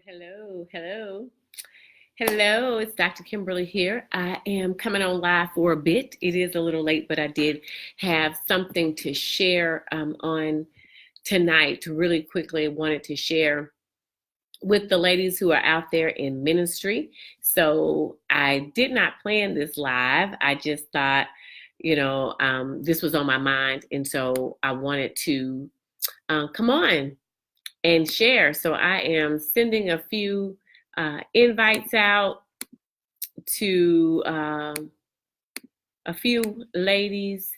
Hello, hello, hello. It's Dr. Kimberly here. I am coming on live for a bit. It is a little late, but I did have something to share on tonight. Really quickly, wanted to share with the ladies who are out there in ministry. So I did not plan this live. I just thought, this was on my mind, and so I wanted to come on and share. So I am sending a few invites out to a few ladies.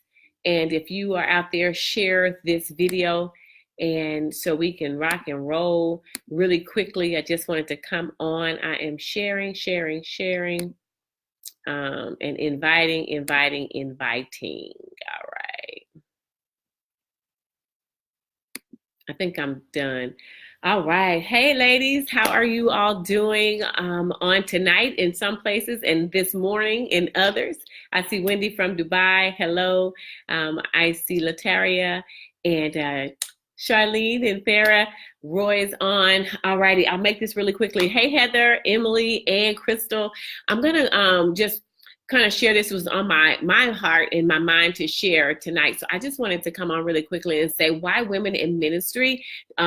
And if you are out there, share this video. And so we can rock and roll really quickly. I just wanted to come on. I am sharing, and inviting. All right. I think I'm done. All right. Hey, ladies, how are you all doing on tonight in some places and this morning in others? I see Wendy from Dubai. Hello. I see Lataria and Charlene and Farah. Roy is on. All righty. I'll make this really quickly. Hey, Heather, Emily, and Crystal. I'm going to just kind of share. This was on my heart and my mind to share tonight. So I just wanted to come on really quickly and say why women in ministry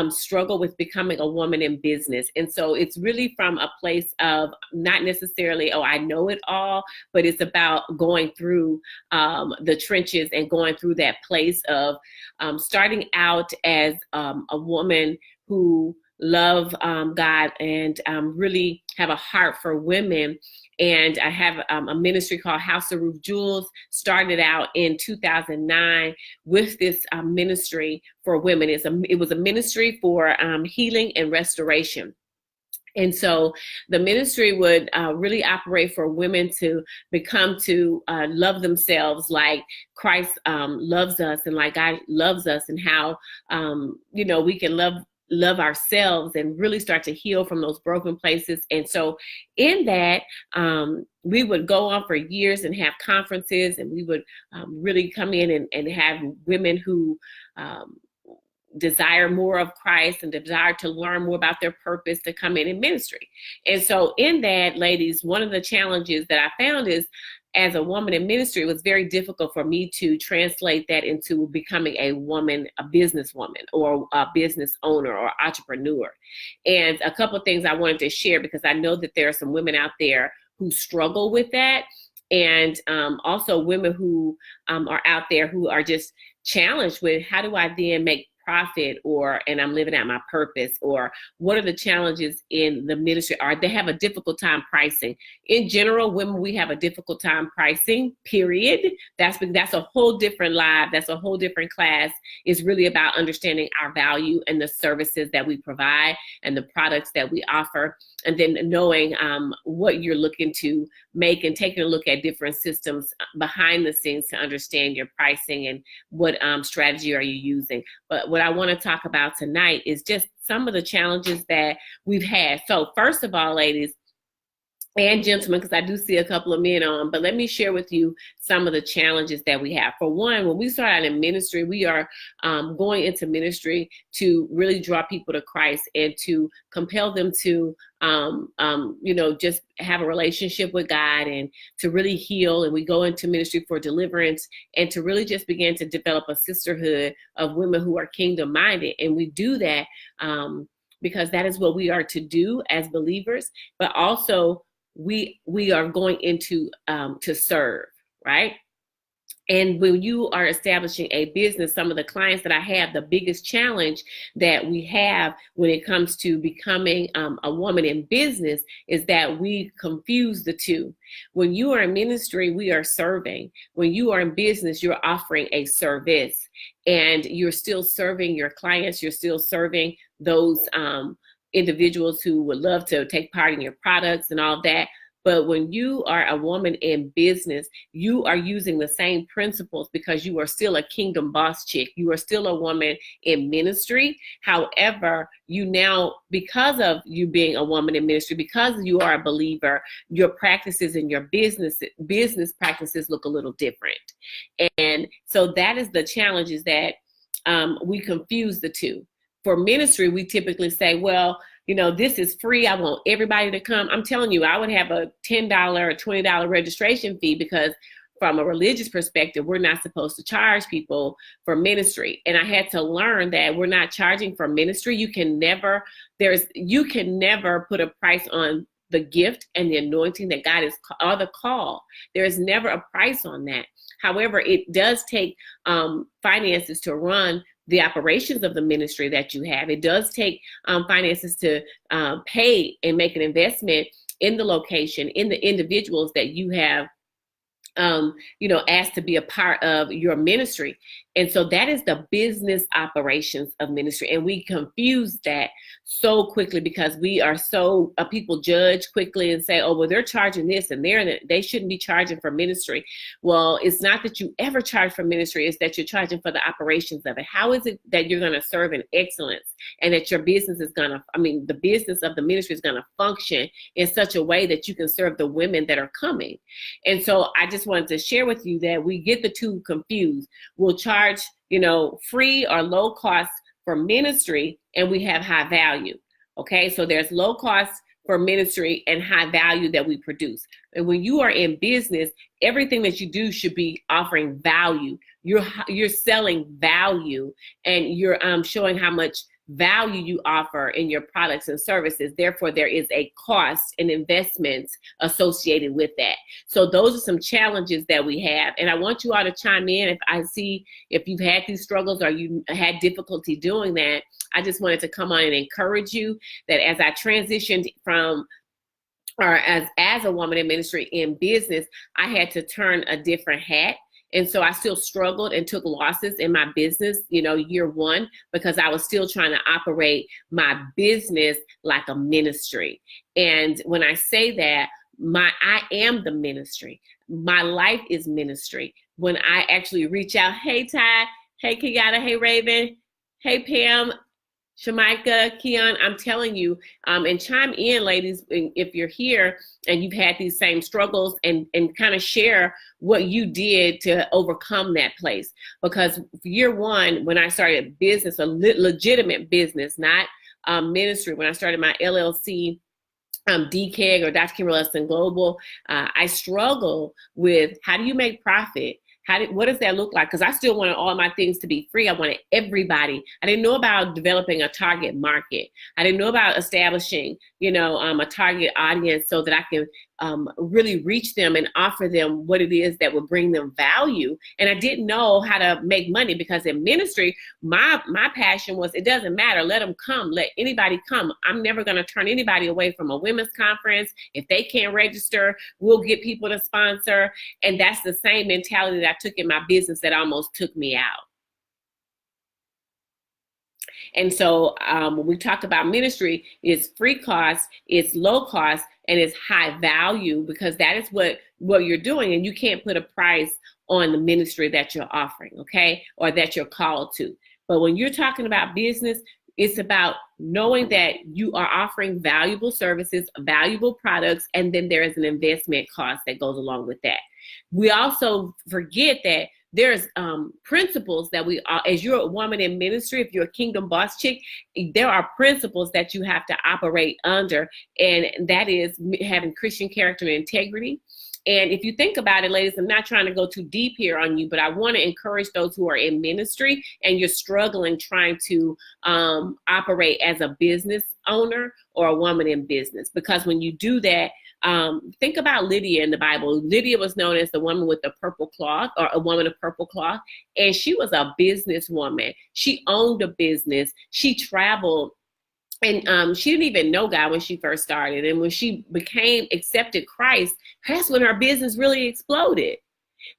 struggle with becoming a woman in business. And so it's really from a place of not necessarily, oh, I know it all, but it's about going through the trenches and going through that place of starting out as a woman who love God and really have a heart for women. And I have a ministry called House of Ruth Jewels, started out in 2009 with this ministry for women. It was a ministry for healing and restoration. And so the ministry would really operate for women to become to love themselves like Christ loves us and like God loves us, and how, we can love ourselves and really start to heal from those broken places. And so in that, we would go on for years and have conferences, and we would really come in and have women who desire more of Christ and desire to learn more about their purpose to come in ministry. And so in that, ladies, one of the challenges that I found is, as a woman in ministry, it was very difficult for me to translate that into becoming a woman, a businesswoman, or a business owner or entrepreneur. And a couple of things I wanted to share, because I know that there are some women out there who struggle with that. And also women who are out there who are just challenged with, how do I then make profit, and I'm living out my purpose, or what are the challenges in the ministry? Or they have a difficult time pricing. In general, women, we have a difficult time pricing, period. That's a whole different live. That's a whole different class. It's really about understanding our value and the services that we provide and the products that we offer. And then knowing what you're looking to make, and taking a look at different systems behind the scenes to understand your pricing and what strategy are you using. But what I want to talk about tonight is just some of the challenges that we've had. So first of all, ladies and gentlemen, because I do see a couple of men on, but let me share with you some of the challenges that we have. For one, when we start out in ministry, we are going into ministry to really draw people to Christ and to compel them to, just have a relationship with God and to really heal. And we go into ministry for deliverance and to really just begin to develop a sisterhood of women who are kingdom minded. And we do that because that is what we are to do as believers, but also we are going into to serve, right? And when you are establishing a business, some of the clients that I have, the biggest challenge that we have when it comes to becoming a woman in business is that we confuse the two. When you are in ministry, we are serving. When you are in business, you're offering a service, and you're still serving your clients. You're still serving those individuals who would love to take part in your products and all of that. But when you are a woman in business, you are using the same principles because you are still a kingdom boss chick. You are still a woman in ministry. However, you now, because of you being a woman in ministry, because you are a believer, your practices and your business practices look a little different. And so that is the challenge, is that we confuse the two. For ministry, we typically say, well, this is free. I want everybody to come. I'm telling you, I would have a $10 or $20 registration fee, because from a religious perspective, we're not supposed to charge people for ministry. And I had to learn that we're not charging for ministry. You can never put a price on the gift and the anointing that God is, or the call. There is never a price on that. However, it does take finances to run the operations of the ministry that you have. It does take finances to pay and make an investment in the location, in the individuals that you have asked to be a part of your ministry. And so that is the business operations of ministry. And we confuse that so quickly, because we are so, people judge quickly and say, oh, well, they're charging this and they shouldn't be charging for ministry. Well, it's not that you ever charge for ministry, it's that you're charging for the operations of it. How is it that you're going to serve in excellence, and that your business is the business of the ministry is going to function in such a way that you can serve the women that are coming? And so I just wanted to share with you that we get the two confused. We'll charge, free or low cost for ministry, and we have high value. Okay, so there's low cost for ministry and high value that we produce. And when you are in business, everything that you do should be offering value. You're selling value, and you're showing how much value you offer in your products and services. Therefore, there is a cost and investment associated with that. So those are some challenges that we have. And I want you all to chime in if you've had these struggles or you had difficulty doing that. I just wanted to come on and encourage you that as I transitioned from, or as a woman in ministry in business, I had to turn a different hat. And so I still struggled and took losses in my business, year one, because I was still trying to operate my business like a ministry. And when I say that, I am the ministry. My life is ministry. When I actually reach out, hey, Ty, hey, Kenyatta, hey, Raven, hey, Pam, Shamika, Keon, I'm telling you, and chime in, ladies, if you're here and you've had these same struggles, and kind of share what you did to overcome that place. Because year one, when I started business, a legitimate business, not ministry, when I started my LLC, DKEG, or Dr. Kimberly Ellison Global, I struggle with, how do you make profit? What does that look like? Because I still wanted all my things to be free. I wanted everybody. I didn't know about developing a target market. I didn't know about establishing, a target audience so that I can really reach them and offer them what it is that would bring them value. And I didn't know how to make money, because in ministry, my passion was, it doesn't matter. Let them come. Let anybody come. I'm never going to turn anybody away from a women's conference. If they can't register, we'll get people to sponsor. And that's the same mentality that I took in my business that almost took me out. And so when we talk about ministry, it's free cost, it's low cost, and it's high value, because that is what you're doing. And you can't put a price on the ministry that you're offering, okay, or that you're called to. But when you're talking about business, it's about knowing that you are offering valuable services, valuable products, and then there is an investment cost that goes along with that. We also forget that there's principles that as you're a woman in ministry, if you're a kingdom boss chick, there are principles that you have to operate under, and that is having Christian character and integrity. And if you think about it, ladies, I'm not trying to go too deep here on you, but I want to encourage those who are in ministry and you're struggling trying to operate as a business owner or a woman in business. Because when you do that, think about Lydia in the Bible. Lydia was known as the woman with the purple cloth, or a woman of purple cloth. And she was a businesswoman. She owned a business. She traveled. And she didn't even know God when she first started. And when she accepted Christ, that's when her business really exploded.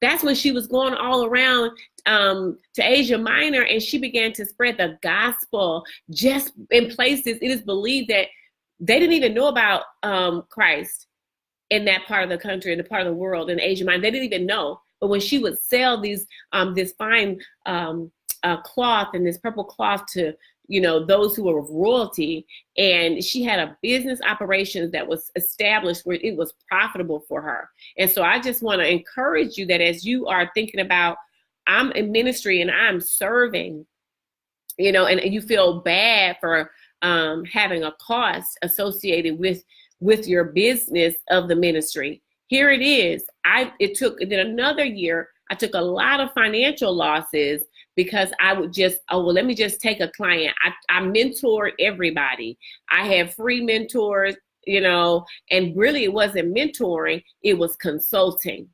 That's when she was going all around to Asia Minor, and she began to spread the gospel just in places. It is believed that they didn't even know about Christ in that part of the country, in the part of the world, in Asia Minor. They didn't even know. But when she would sell this fine cloth and this purple cloth to those who were of royalty, and she had a business operations that was established where it was profitable for her. And so I just want to encourage you that as you are thinking about, I'm in ministry and I'm serving, and you feel bad for having a cost associated with your business of the ministry. Here it is. Then another year, I took a lot of financial losses because I would just, let me just take a client. I mentor everybody. I have free mentors, and really it wasn't mentoring, it was consulting.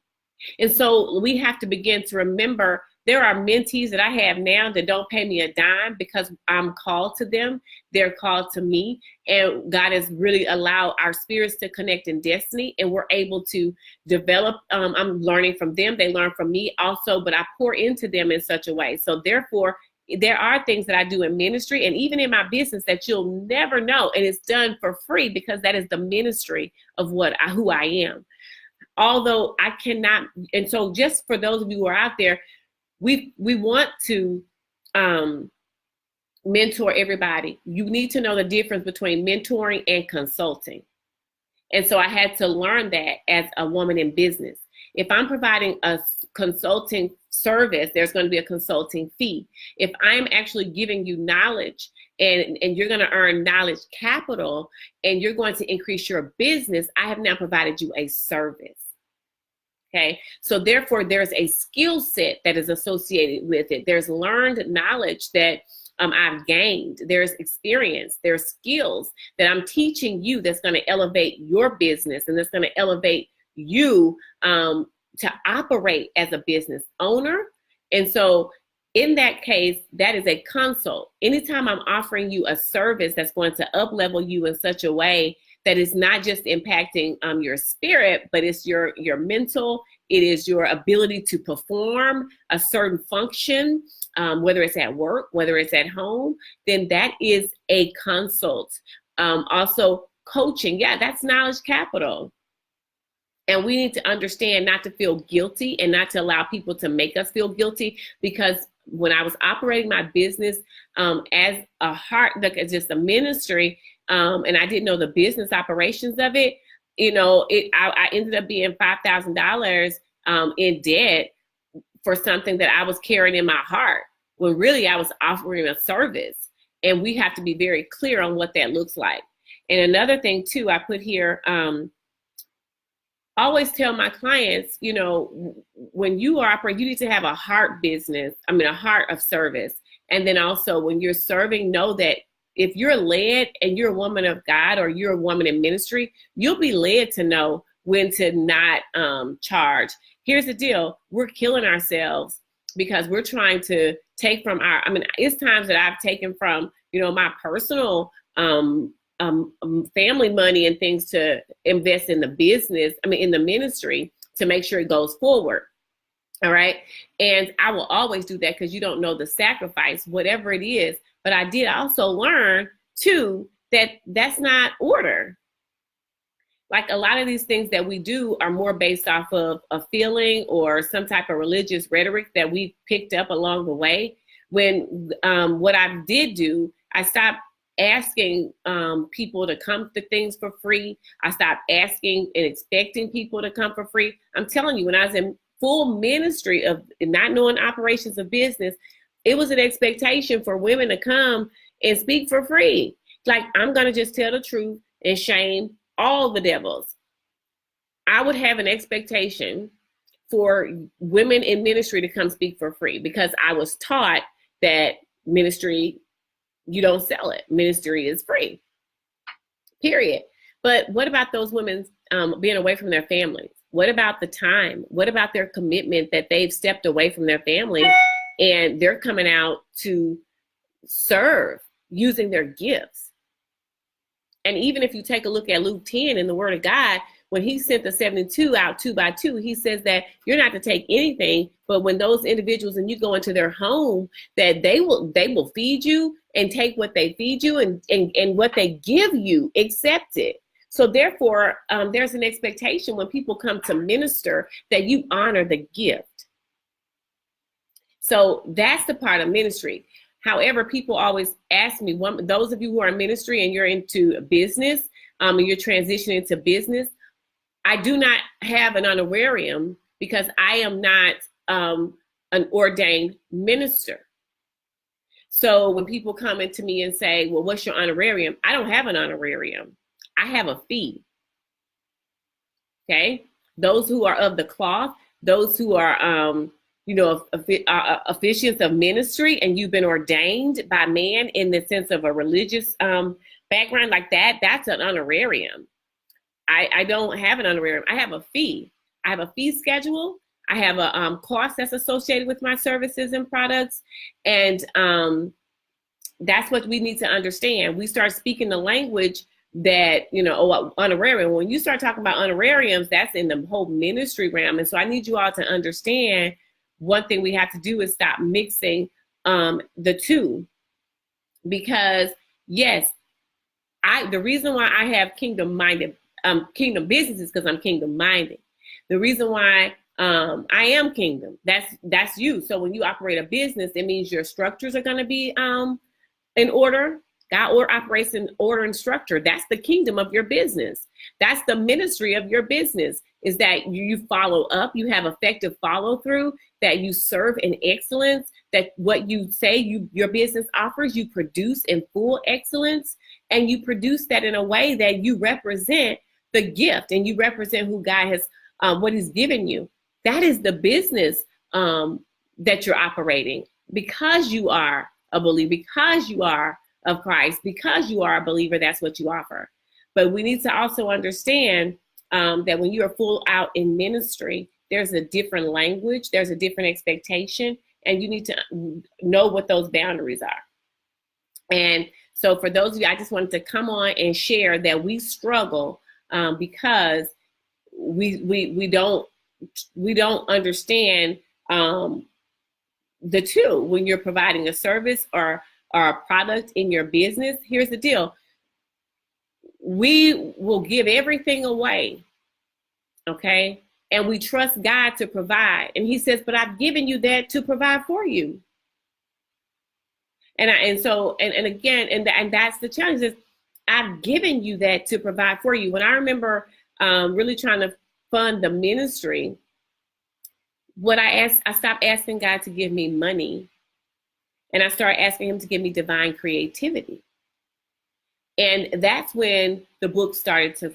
And so we have to begin to remember there are mentees that I have now that don't pay me a dime because I'm called to them. They're called to me. And God has really allowed our spirits to connect in destiny. And we're able to develop. I'm learning from them. They learn from me also, but I pour into them in such a way. So therefore, there are things that I do in ministry and even in my business that you'll never know. And it's done for free because that is the ministry of who I am. Although I cannot. And so just for those of you who are out there, we want to mentor everybody. You need to know the difference between mentoring and consulting. And so I had to learn that as a woman in business. If I'm providing a consulting service, there's going to be a consulting fee. If I'm actually giving you knowledge and you're going to earn knowledge capital and you're going to increase your business, I have now provided you a service. Okay, so therefore there's a skill set that is associated with it. There's learned knowledge that I've gained. There's experience, there's skills that I'm teaching you that's going to elevate your business and that's going to elevate you to operate as a business owner. And so in that case, that is a consult. Anytime I'm offering you a service that's going to up-level you in such a way that is not just impacting your spirit, but it's your mental, it is your ability to perform a certain function, whether it's at work, whether it's at home, then that is a consult. Also coaching, that's knowledge capital. And we need to understand not to feel guilty and not to allow people to make us feel guilty, because when I was operating my business as a heart, like as just a ministry, and I didn't know the business operations of it, I ended up being $5,000 in debt for something that I was carrying in my heart, when really I was offering a service. And we have to be very clear on what that looks like. And another thing too, I put here, always tell my clients, when you are operating, you need to have a heart business, a heart of service. And then also when you're serving, know that if you're led and you're a woman of God or you're a woman in ministry, you'll be led to know when to not charge. Here's the deal. We're killing ourselves because we're trying to take from it's times that I've taken from, my personal family money and things to invest in the business, in the ministry, to make sure it goes forward. All right. And I will always do that because you don't know the sacrifice, whatever it is. But I did also learn too that that's not order. Like a lot of these things that we do are more based off of a feeling or some type of religious rhetoric that we picked up along the way. When what I did do, I stopped asking people to come to things for free. I stopped asking and expecting people to come for free. I'm telling you, when I was in full ministry of not knowing operations of business, it was an expectation for women to come and speak for free. Like, I'm going to just tell the truth and shame all the devils. I would have an expectation for women in ministry to come speak for free because I was taught that ministry, you don't sell it. Ministry is free, period. But what about those women being away from their families? What about the time? What about their commitment that they've stepped away from their family and they're coming out to serve using their gifts? And even if you take a look at Luke 10 in the Word of God, when he sent the 72 out 2 by 2, he says that you're not to take anything, but when those individuals and you go into their home, that they will feed you and take what they feed you and what they give you, accept it. So therefore, there's an expectation when people come to minister that you honor the gift. So that's the part of ministry. However, people always ask me, those of you who are in ministry and you're into business, and you're transitioning to business, I do not have an honorarium because I am not an ordained minister. So when people come into me and say, well, what's your honorarium? I don't have an honorarium. I have a fee. Okay. Those who are of the cloth, those who are, officiants of ministry, and you've been ordained by man in the sense of a religious background like that, that's an honorarium. I don't have an honorarium. I have a fee. I have a fee schedule. I have a cost that's associated with my services and products. And that's what we need to understand. We start speaking the language that, honorarium. When you start talking about honorariums, that's in the whole ministry realm. And so I need you all to understand one thing we have to do is stop mixing the two. Because yes, the reason why I have kingdom business is because I'm kingdom minded. The reason why I am kingdom, that's you. So when you operate a business, it means your structures are going to be in order. God operates in order and structure. That's the kingdom of your business. That's the ministry of your business, is that you follow up, you have effective follow through, that you serve in excellence, that what you say your business offers, you produce in full excellence, and you produce that in a way that you represent the gift and you represent who God has, what he's given you. That is the business that you're operating, because you are a believer, because you are of Christ, because you are a believer. That's what you offer. But we need to also understand that when you are full out in ministry, there's a different language, there's a different expectation, and you need to know what those boundaries are. And so for those of you, I just wanted to come on and share that we struggle because we don't understand the two. When you're providing a service or a product in your business, here's the deal. We will give everything away, okay? And we trust God to provide. And he says, but I've given you that to provide for you. And that's the challenge, is I've given you that to provide for you. When I remember really trying to fund the ministry, I stopped asking God to give me money, and I started asking him to give me divine creativity. And that's when the book started to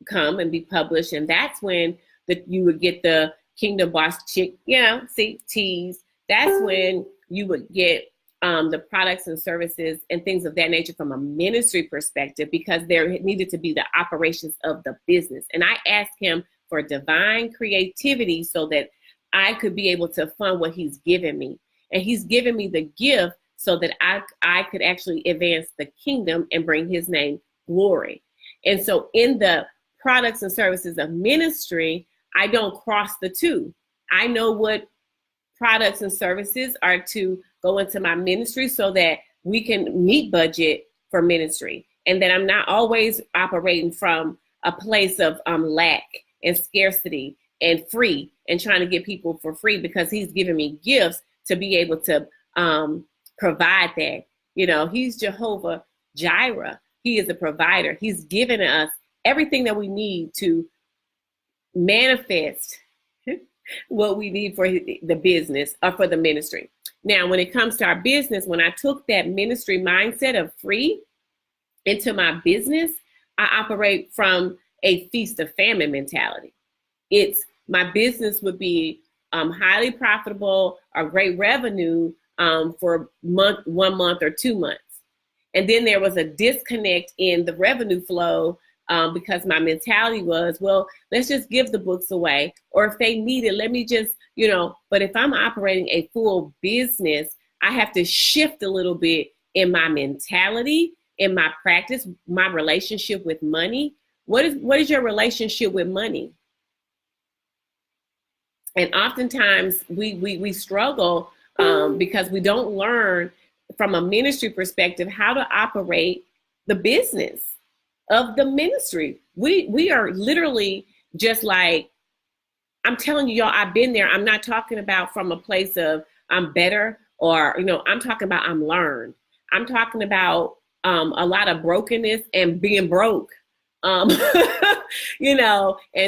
come and be published. And that's when you would get the Kingdom Boss Chick, teas. That's when you would get the products and services and things of that nature from a ministry perspective, because there needed to be the operations of the business. And I asked him for divine creativity so that I could be able to fund what he's given me. And he's given me the gift so that I could actually advance the kingdom and bring his name glory. And so in the products and services of ministry, I don't cross the two. I know what products and services are to go into my ministry so that we can meet budget for ministry, and that I'm not always operating from a place of lack and scarcity and free and trying to get people for free, because he's given me gifts to be able to provide that. He's Jehovah Jireh. He is a provider. He's given us everything that we need to manifest what we need for the business or for the ministry. Now, when it comes to our business, when I took that ministry mindset of free into my business, I operate from a feast of famine mentality. My business would be highly profitable or great revenue for 1 month or 2 months. And then there was a disconnect in the revenue flow because my mentality was, well, let's just give the books away. Or if they need it, let me just, but if I'm operating a full business, I have to shift a little bit in my mentality, in my practice, my relationship with money. What is your relationship with money? And oftentimes we struggle because we don't learn from a ministry perspective how to operate the business of the ministry. We are literally just like, I'm telling you, y'all, I've been there. I'm not talking about from a place of I'm better or, I'm talking about I'm learned. I'm talking about a lot of brokenness and being broke, and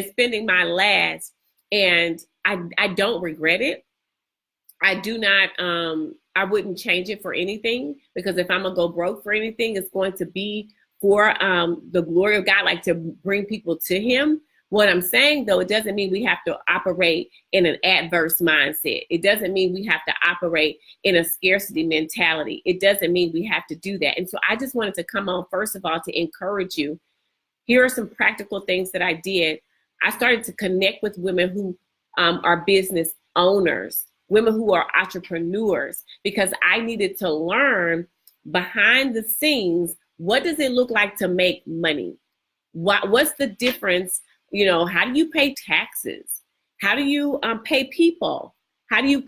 spending my last. And I don't regret it. I do not I wouldn't change it for anything, because if I'm gonna go broke for anything, it's going to be for the glory of God, like to bring people to him. What I'm saying, though, it doesn't mean we have to operate in an adverse mindset. It doesn't mean we have to operate in a scarcity mentality. It doesn't mean we have to do that. And so I just wanted to come on, first of all, to encourage you. Here are some practical things that I did. I started to connect with women who are business owners, women who are entrepreneurs, because I needed to learn behind the scenes, what does it look like to make money? What's the difference? You know, how do you pay taxes? How do you pay people? How do you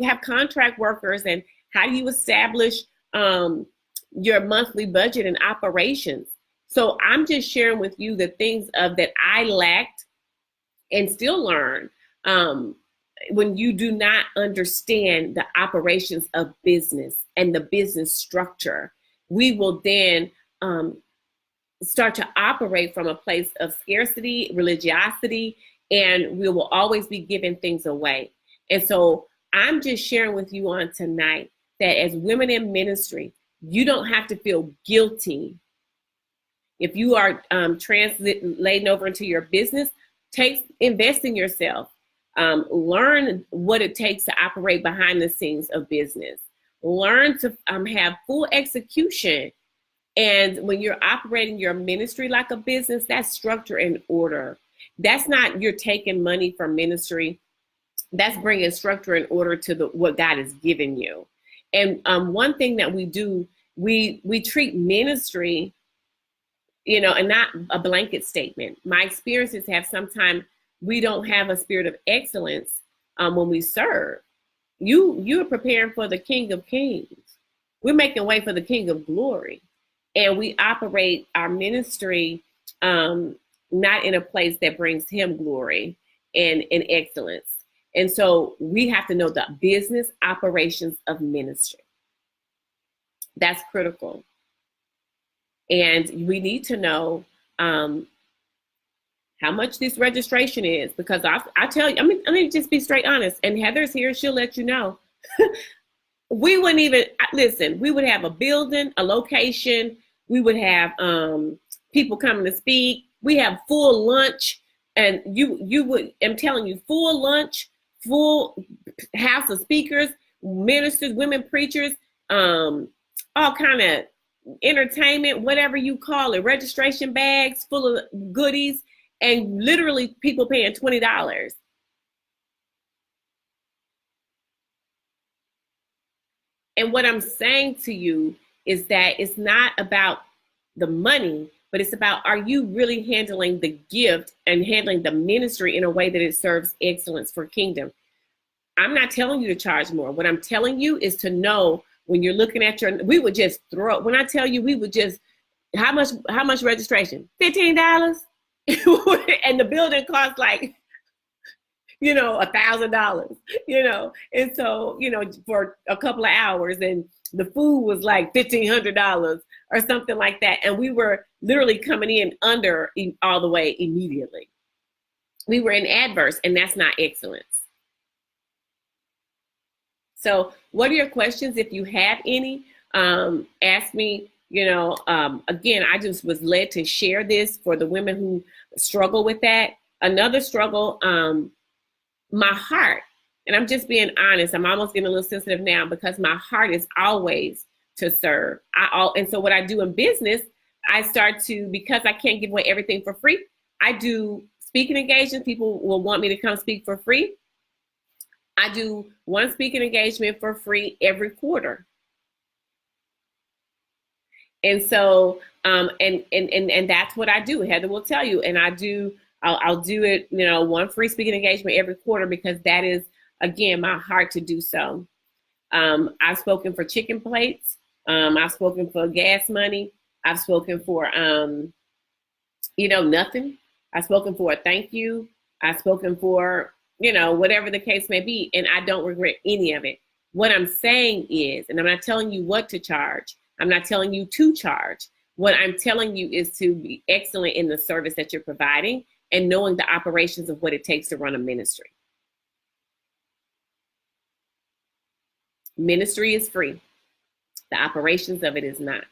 have contract workers? And how do you establish your monthly budget and operations? So I'm just sharing with you the things that I lacked and still learn. When you do not understand the operations of business and the business structure, we will then start to operate from a place of scarcity, religiosity, and we will always be giving things away. And so I'm just sharing with you on tonight that as women in ministry, you don't have to feel guilty. If you are translating over into your business, invest in yourself. Learn what it takes to operate behind the scenes of business. Learn to have full execution. And when you're operating your ministry like a business, that's structure and order. That's not you're taking money from ministry. That's bringing structure and order to what God has given you. And one thing that we do, we treat ministry, you know, and not a blanket statement. My experiences have sometimes we don't have a spirit of excellence when we serve. You're preparing for the King of Kings. We're making way for the King of Glory. And we operate our ministry not in a place that brings him glory and excellence. And so we have to know the business operations of ministry. That's critical. And we need to know how much this registration is, because I tell you, let me just be straight honest. And Heather's here, she'll let you know. We wouldn't even, listen, we would have a building, a location. We would have people coming to speak. We have full lunch, and you would, I'm telling you, full lunch, full house of speakers, ministers, women preachers, all kind of entertainment, whatever you call it, registration bags full of goodies, and literally people paying $20. And what I'm saying to you is that it's not about the money, but it's about, are you really handling the gift and handling the ministry in a way that it serves excellence for kingdom? I'm not telling you to charge more. What I'm telling you is to know when you're looking at we would just throw, when I tell you, we would just, how much registration? $15? And the building costs like, you know, $1,000, you know? And so, you know, for a couple of hours, and the food was like $1,500 or something like that. And we were literally coming in under all the way immediately. We were in adverse, and that's not excellence. So what are your questions? If you have any, ask me. You know, again, I just was led to share this for the women who struggle with that. Another struggle, my heart, and I'm just being honest, I'm almost getting a little sensitive now, because my heart is always to serve. And so what I do in business, I start to, because I can't give away everything for free, I do speaking engagements. People will want me to come speak for free. I do one speaking engagement for free every quarter. And so, and that's what I do. Heather will tell you, and I'll do it, you know, one free speaking engagement every quarter, because that is, again, my heart to do so. I've spoken for chicken plates. I've spoken for gas money. I've spoken for, you know, nothing. I've spoken for a thank you. I've spoken for, you know, whatever the case may be. And I don't regret any of it. What I'm saying is, and I'm not telling you what to charge. I'm not telling you to charge. What I'm telling you is to be excellent in the service that you're providing and knowing the operations of what it takes to run a ministry. Ministry is free. The operations of it is not.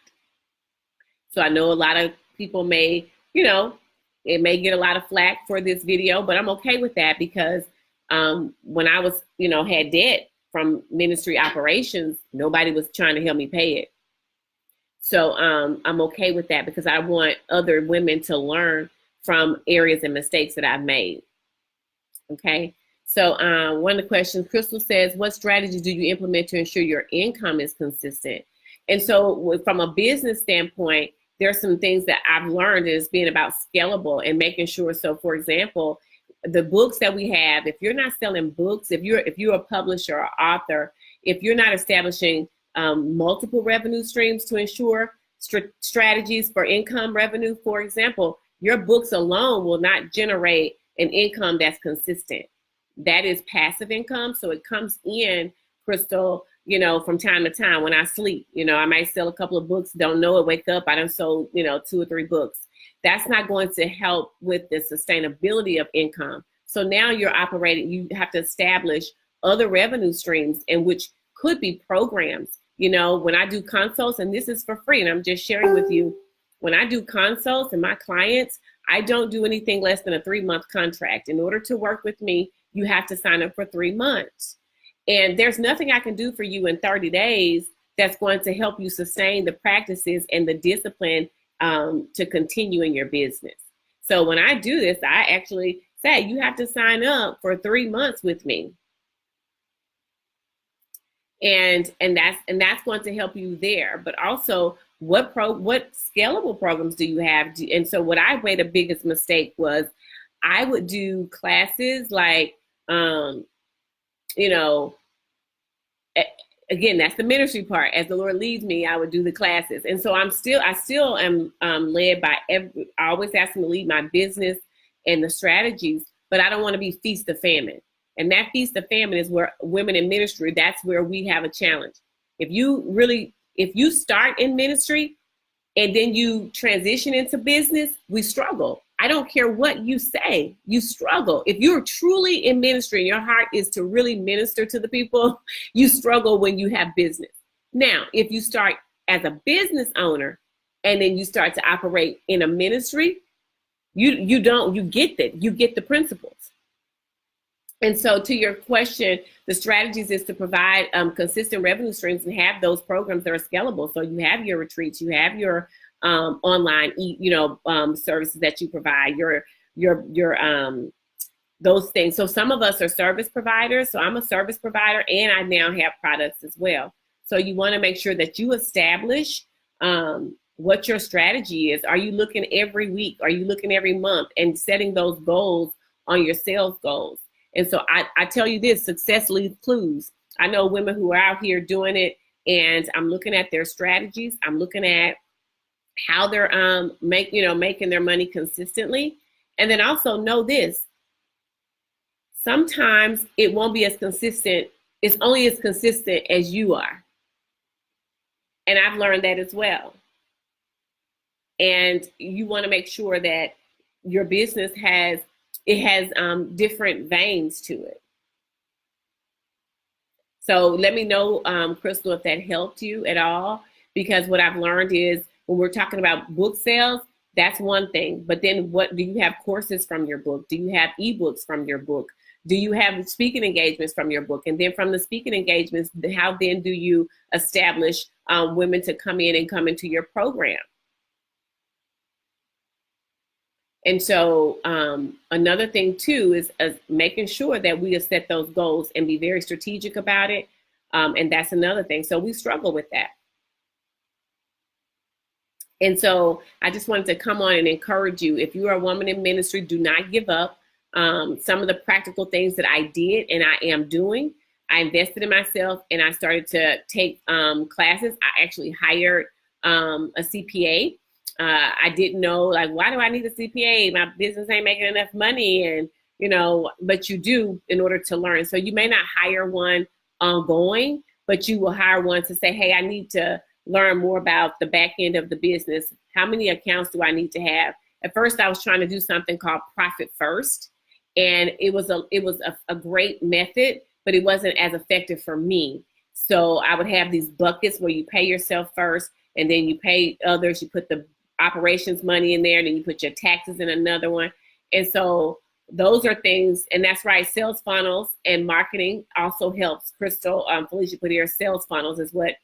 So I know a lot of people may, it may get a lot of flack for this video, but I'm okay with that because when I was, had debt from ministry operations, nobody was trying to help me pay it. So I'm okay with that because I want other women to learn from areas and mistakes that I've made. Okay. So one of the questions, Crystal says, what strategies do you implement to ensure your income is consistent? And so from a business standpoint, there are some things that I've learned is being about scalable and making sure. So for example, the books that we have, if you're not selling books, if you're a publisher or author, if you're not establishing multiple revenue streams to ensure strategies for income revenue, for example, your books alone will not generate an income that's consistent. That is passive income. So it comes in, Crystal, from time to time when I sleep. I might sell a couple of books, don't know it, wake up, I done sold, 2 or 3 books. That's not going to help with the sustainability of income. So now you're operating, you have to establish other revenue streams, and which could be programs. When I do consults, and this is for free, and I'm just sharing with you, when I do consults and my clients, I don't do anything less than a 3-month contract. In order to work with me, you have to sign up for 3 months. And there's nothing I can do for you in 30 days that's going to help you sustain the practices and the discipline to continue in your business. So when I do this, I actually say you have to sign up for 3 months with me. And that's going to help you there. But also, what scalable programs do you have? And so what I made a biggest mistake was I would do classes like, again, that's the ministry part. As the Lord leads me, I would do the classes. And so I still am led by I always ask him to lead my business and the strategies, but I don't want to be feast of famine. And that feast of famine is where women in ministry, that's where we have a challenge. If you start in ministry and then you transition into business, we struggle. I don't care what you say, you struggle. If you're truly in ministry and your heart is to really minister to the people, you struggle when you have business. Now, if you start as a business owner and then you start to operate in a ministry, you get that, you get the principles. And so to your question, the strategies is to provide consistent revenue streams and have those programs that are scalable. So you have your retreats, you have your online, services that you provide, your those things. So some of us are service providers. So I'm a service provider and I now have products as well. So you want to make sure that you establish what your strategy is. Are you looking every week? Are you looking every month and setting those goals on your sales goals? And so I tell you this, success leaves clues. I know women who are out here doing it, and I'm looking at their strategies. I'm looking at how they're making their money consistently. And then also know this, sometimes it won't be as consistent. It's only as consistent as you are. And I've learned that as well. And you want to make sure that your business has different veins to it. So let me know, Crystal, if that helped you at all, because what I've learned is when we're talking about book sales, that's one thing. But then what do you have courses from your book? Do you have ebooks from your book? Do you have speaking engagements from your book? And then from the speaking engagements, how then do you establish women to come into your program? And so another thing too is making sure that we set those goals and be very strategic about it. And that's another thing. So we struggle with that. And so I just wanted to come on and encourage you. If you are a woman in ministry, do not give up. Some of the practical things that I did and I am doing, I invested in myself and I started to take classes. I actually hired a CPA. I didn't know, why do I need a CPA? My business ain't making enough money. And, but you do in order to learn. So you may not hire one ongoing, but you will hire one to say, hey, I need to learn more about the back end of the business. How many accounts do I need to have? At first, I was trying to do something called Profit First. And it was a great method, but it wasn't as effective for me. So I would have these buckets where you pay yourself first, and then you pay others. You put the operations money in there, and then you put your taxes in another one. And so those are things, and that's right. Sales funnels and marketing also helps. Crystal, Felicia put here, sales funnels is what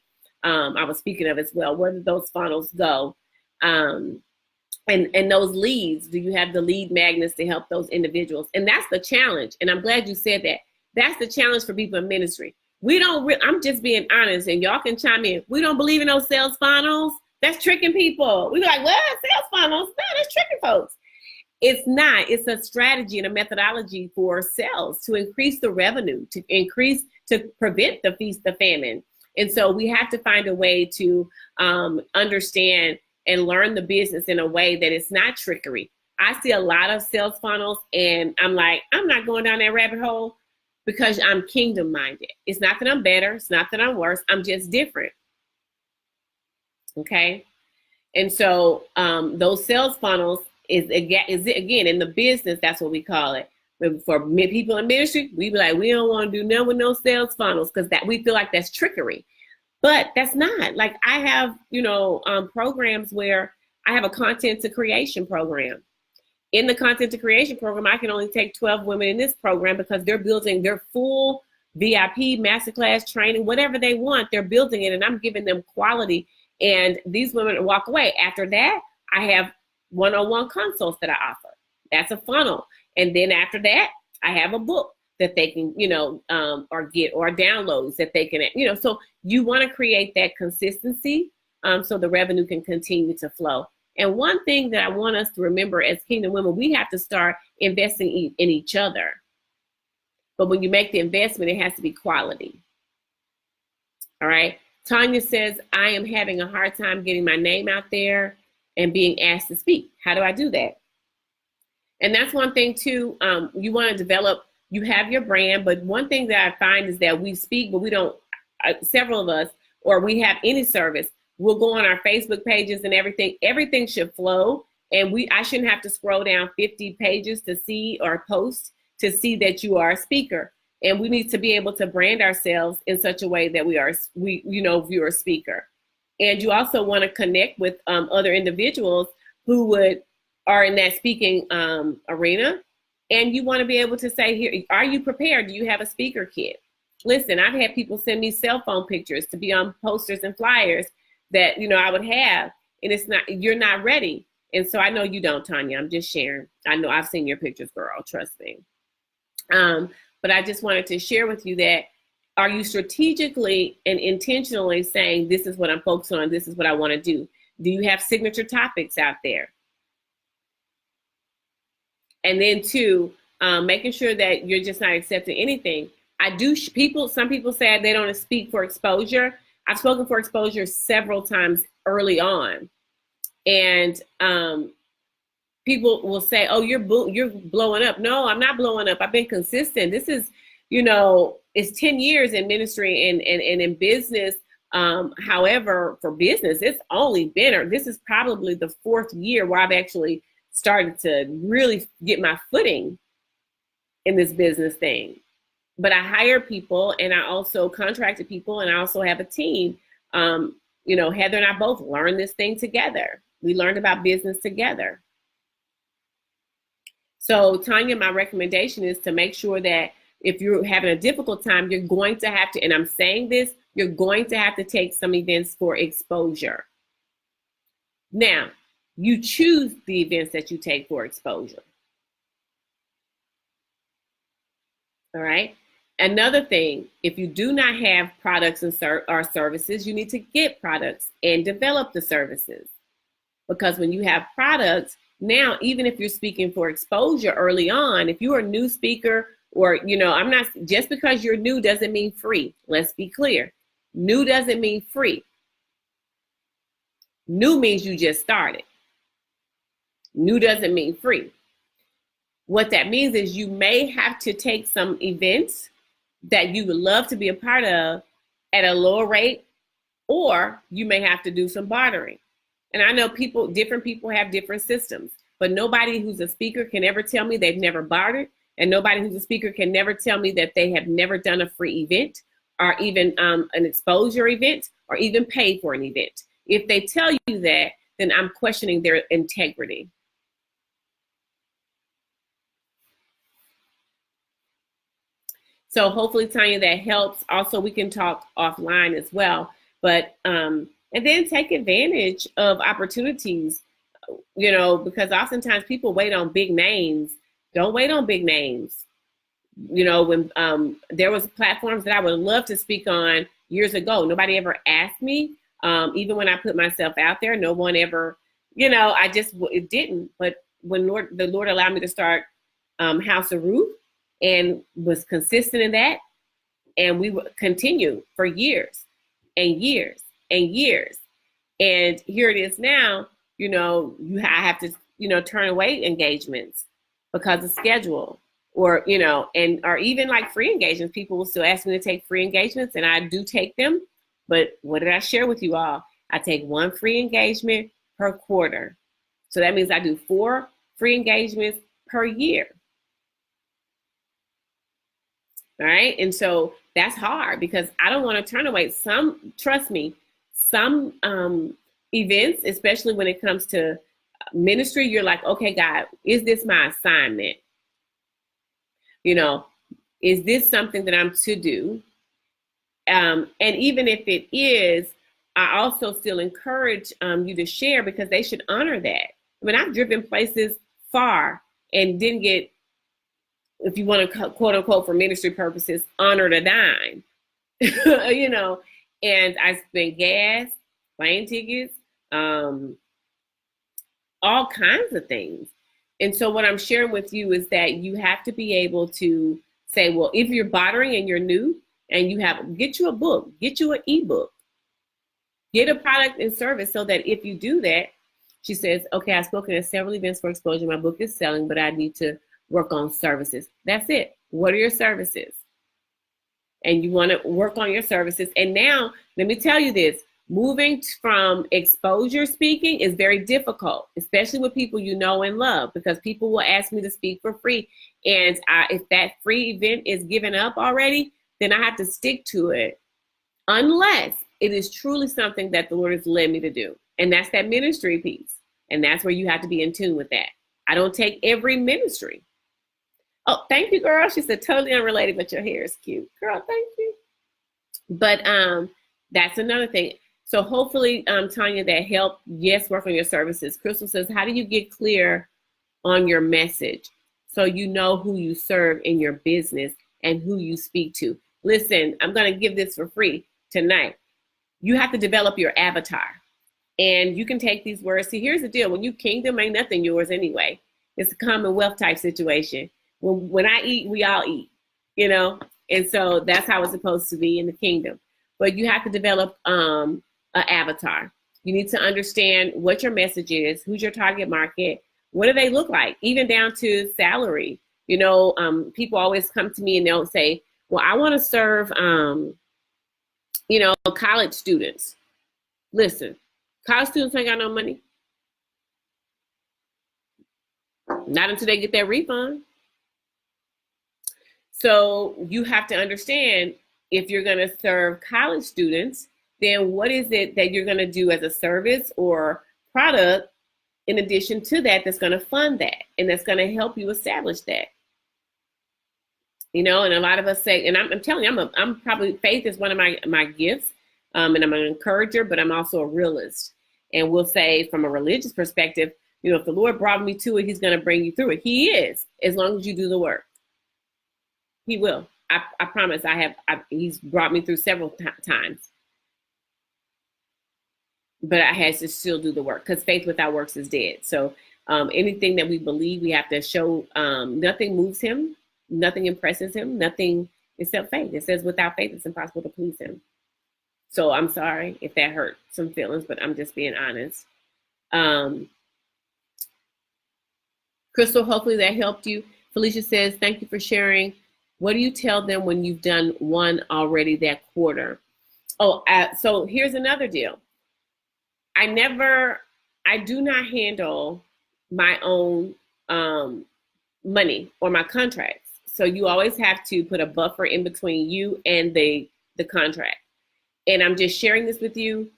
I was speaking of as well. Where did those funnels go? And those leads, do you have the lead magnets to help those individuals? And that's the challenge. And I'm glad you said that. That's the challenge for people in ministry. We don't, I'm just being honest, and y'all can chime in. We don't believe in those sales funnels. That's tricking people. We be like, what? Sales funnels? No, that's tricking folks. It's not. It's a strategy and a methodology for sales to increase the revenue, to prevent the feast, the famine. And so we have to find a way to understand and learn the business in a way that it's not trickery. I see a lot of sales funnels, and I'm like, I'm not going down that rabbit hole because I'm kingdom minded. It's not that I'm better. It's not that I'm worse. I'm just different. Okay. And so those sales funnels is again in the business. That's what we call it. But for people in ministry, we be like, we don't want to do nothing with no sales funnels because that we feel like that's trickery. But that's not. Like I have, programs where I have a content to creation program. In the content to creation program, I can only take 12 women in this program because they're building their full VIP masterclass training, whatever they want, they're building it, and I'm giving them quality. And these women walk away. After that, I have one-on-one consults that I offer. That's a funnel. And then after that, I have a book that they can, or get, or downloads that they can, so you want to create that consistency so the revenue can continue to flow. And one thing that I want us to remember as Kingdom Women, we have to start investing in each other. But when you make the investment, it has to be quality. All right. Tanya says, I am having a hard time getting my name out there and being asked to speak. How do I do that? And that's one thing too. You want to develop, you have your brand, but one thing that I find is that we speak, but we don't, several of us, or we have any service, we'll go on our Facebook pages and everything should flow. And I shouldn't have to scroll down 50 pages to see or post to see that you are a speaker. And we need to be able to brand ourselves in such a way that you're a speaker. And you also want to connect with other individuals who are in that speaking arena. And you want to be able to say, here, are you prepared? Do you have a speaker kit? Listen, I've had people send me cell phone pictures to be on posters and flyers that, I would have, and you're not ready. And so I know you don't, Tanya, I'm just sharing. I know I've seen your pictures, girl, trust me. But I just wanted to share with you that, are you strategically and intentionally saying, this is what I'm focused on, this is what I want to do? Do you have signature topics out there? And then two, making sure that you're just not accepting anything. Some people say they don't speak for exposure. I've spoken for exposure several times early on. And people will say, oh, you're blowing up. No, I'm not blowing up. I've been consistent. This is, it's 10 years in ministry and in business. However, for business, it's only been, this is probably the 4th year where I've actually started to really get my footing in this business thing. But I hire people, and I also contracted people, and I also have a team. Heather and I both learned this thing together. We learned about business together. So Tanya, my recommendation is to make sure that if you're having a difficult time, you're going to have to, and I'm saying this, you're going to have to take some events for exposure. Now, you choose the events that you take for exposure. All right. Another thing, if you do not have products and or services, you need to get products and develop the services. Because when you have products, now, even if you're speaking for exposure early on, if you're a new speaker or, I'm not, just because you're new doesn't mean free. Let's be clear. New doesn't mean free. New means you just started. New doesn't mean free. What that means is you may have to take some events that you would love to be a part of at a lower rate, or you may have to do some bartering. And I know different people have different systems, but nobody who's a speaker can ever tell me they've never bartered, and nobody who's a speaker can never tell me that they have never done a free event or even an exposure event, or even pay for an event. If they tell you that, then I'm questioning their integrity. So hopefully, Tanya, that helps. Also, we can talk offline as well. But and then take advantage of opportunities, because oftentimes people wait on big names. Don't wait on big names. When there was platforms that I would love to speak on years ago, nobody ever asked me. Even when I put myself out there, no one ever, it didn't. But when the Lord allowed me to start House of Ruth, and was consistent in that, and we would continue for years and years and years. And here it is now, I have to, turn away engagements because of schedule, or, or even like free engagements. People will still ask me to take free engagements, and I do take them. But what did I share with you all? I take one free engagement per quarter. So that means I do 4 free engagements per year. All right. And so that's hard because I don't want to turn away trust me, some events, especially when it comes to ministry, you're like, okay, God, is this my assignment? Is this something that I'm to do? And even if it is, I also still encourage you to share, because they should honor that. I mean, I've driven places far and didn't get, if you want to quote unquote for ministry purposes, honored a dime, and I spent gas, plane tickets, all kinds of things. And so what I'm sharing with you is that you have to be able to say, well, if you're bartering and you're new and get you a book, get you an ebook, get a product and service, so that if you do that, she says, okay, I've spoken at several events for exposure. My book is selling, but I need to work on services. That's it. What are your services? And you want to work on your services. And now, let me tell you this, moving from exposure speaking is very difficult, especially with people you know and love, because people will ask me to speak for free. And if that free event is given up already, then I have to stick to it, unless it is truly something that the Lord has led me to do. And that's that ministry piece. And that's where you have to be in tune with that. I don't take every ministry. Oh, thank you, girl. She said, totally unrelated, but your hair is cute. Girl, thank you. But that's another thing. So hopefully, Tanya, that helped. Yes, work on your services. Crystal says, how do you get clear on your message so you know who you serve in your business and who you speak to? Listen, I'm going to give this for free tonight. You have to develop your avatar. And you can take these words. See, here's the deal. When you kingdom, ain't nothing yours anyway. It's a commonwealth type situation. When I eat, we all eat, and so that's how it's supposed to be in the kingdom. But you have to develop an avatar. You need to understand what your message is, who's your target market, what do they look like, even down to salary. People always come to me and they'll say, well, I want to serve, college students. Listen, college students ain't got no money. Not until they get their refund. So you have to understand, if you're going to serve college students, then what is it that you're going to do as a service or product in addition to that that's going to fund that and that's going to help you establish that? And a lot of us say, and I'm telling you, I'm probably, faith is one of my gifts, and I'm an encourager, but I'm also a realist. And we'll say, from a religious perspective, if the Lord brought me to it, he's going to bring you through it. He is, as long as you do the work. He will. I promise. He's brought me through several times. But I had to still do the work, because faith without works is dead. So anything that we believe, we have to show. Nothing moves him. Nothing impresses him. Nothing except faith. It says without faith, it's impossible to please him. So I'm sorry if that hurt some feelings, but I'm just being honest. Crystal, hopefully that helped you. Felicia says, thank you for sharing. What do you tell them when you've done one already that quarter? So here's another deal. I do not handle my own money or my contracts. So you always have to put a buffer in between you and the the contract. And I'm just sharing this with you.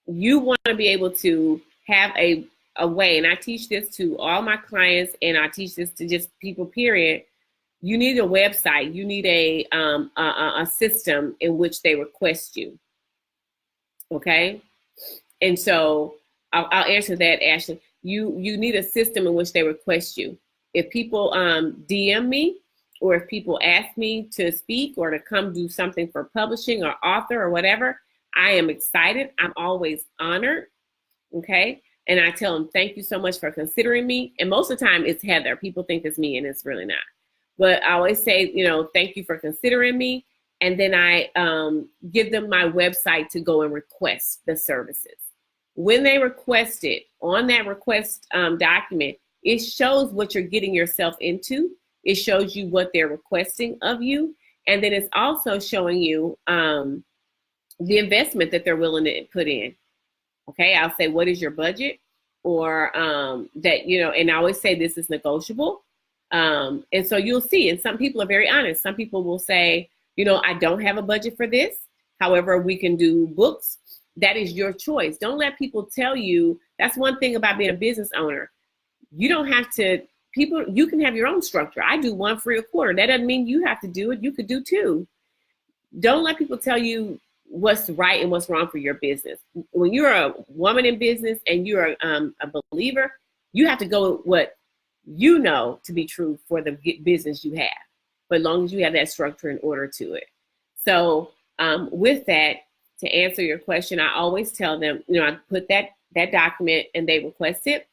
You want to be able to have a way, and I teach this to all my clients, and I teach this to just people, period. You need a website. You need a system in which they request you. Okay? And so I'll answer that, Ashley. You need a system in which they request you. If people DM me, or if people ask me to speak or to come do something for publishing or author or whatever, I am excited. I'm always honored. Okay? And I tell them, thank you so much for considering me. And most of the time it's Heather. People think it's me, and it's really not. But I always say, thank you for considering me. And then I give them my website to go and request the services. When they request it, on that request document, it shows what you're getting yourself into. It shows you what they're requesting of you. And then it's also showing you the investment that they're willing to put in. Okay, I'll say, what is your budget? Or that, and I always say this is negotiable. And so you'll see, and some people are very honest. Some people will say, I don't have a budget for this. However, we can do books. That is your choice. Don't let people tell you. That's one thing about being a business owner. You don't have to, you can have your own structure. I do one free a quarter. That doesn't mean you have to do it. You could do two. Don't let people tell you what's right and what's wrong for your business. When you're a woman in business and you're a believer, you have to go with what you know to be true for the business you have, but as long as you have that structure in order to it. So with that, to answer your question, I always tell them, I put that document and they request it.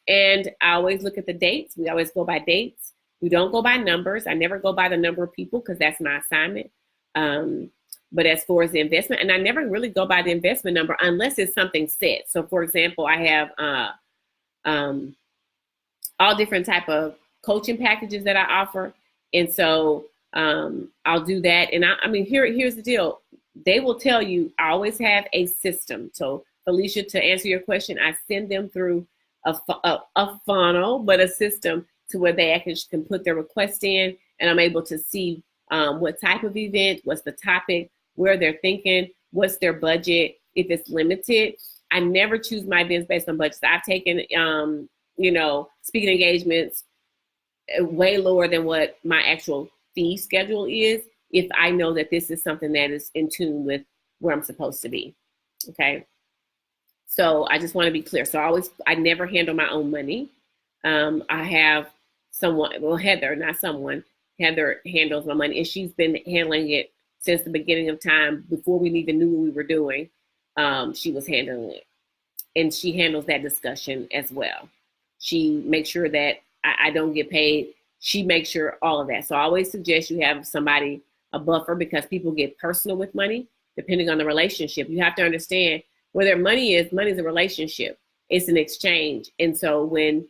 And I always look at the dates. We always go by dates. We don't go by numbers. I never go by the number of people because that's my assignment. But as far as the investment, and I never really go by the investment number unless it's something set. So for example, I have all different type of coaching packages that I offer. And so I'll do that. And I mean, here's the deal. They will tell you, I always have a system. So Felicia, to answer your question, I send them through a funnel, but a system to where they actually can put their request in, and I'm able to see what type of event, what's the topic, where they're thinking, what's their budget, if it's limited. I never choose my events based on budgets. I've taken, speaking engagements way lower than what my actual fee schedule is, if I know that this is something that is in tune with where I'm supposed to be. Okay. So I just want to be clear. So I never handle my own money. I have someone, Heather handles my money, and she's been handling it since the beginning of time. Before we even knew what we were doing, she was handling it. And she handles that discussion as well. She makes sure that I don't get paid. She makes sure all of that. So I always suggest you have somebody, a buffer, because people get personal with money, depending on the relationship. You have to understand where their money is a relationship. It's an exchange. And so when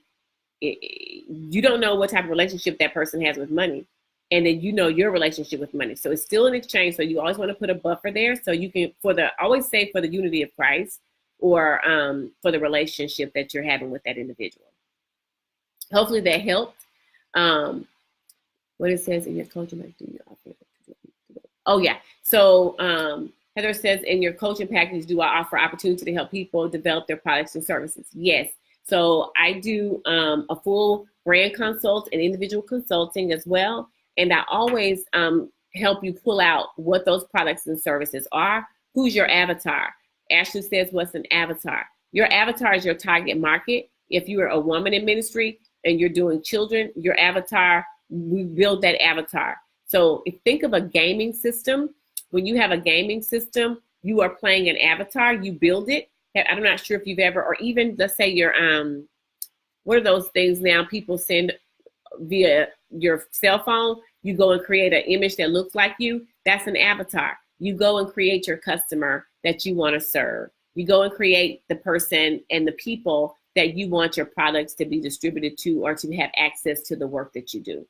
you don't know what type of relationship that person has with money, and then your relationship with money. So it's still an exchange. So you always want to put a buffer there. So you can, always say for the unity of Christ, or for the relationship that you're having with that individual. Hopefully that helped. What it says in your coaching, do you offer? Oh yeah. So Heather says, in your coaching package, do I offer opportunity to help people develop their products and services? Yes. So I do a full brand consult and individual consulting as well. And I always help you pull out what those products and services are. Who's your avatar? Ashley says, what's an avatar? Your avatar is your target market. If you are a woman in ministry and you're doing children, your avatar, we build that avatar. So if think of a gaming system. When you have a gaming system, you are playing an avatar, you build it. I'm not sure if you've ever, or even let's say your, what are those things now people send via your cell phone? You go and create an image that looks like you. That's an avatar. You go and create your customer that you want to serve. You go and create the person and the people that you want your products to be distributed to, or to have access to the work that you do.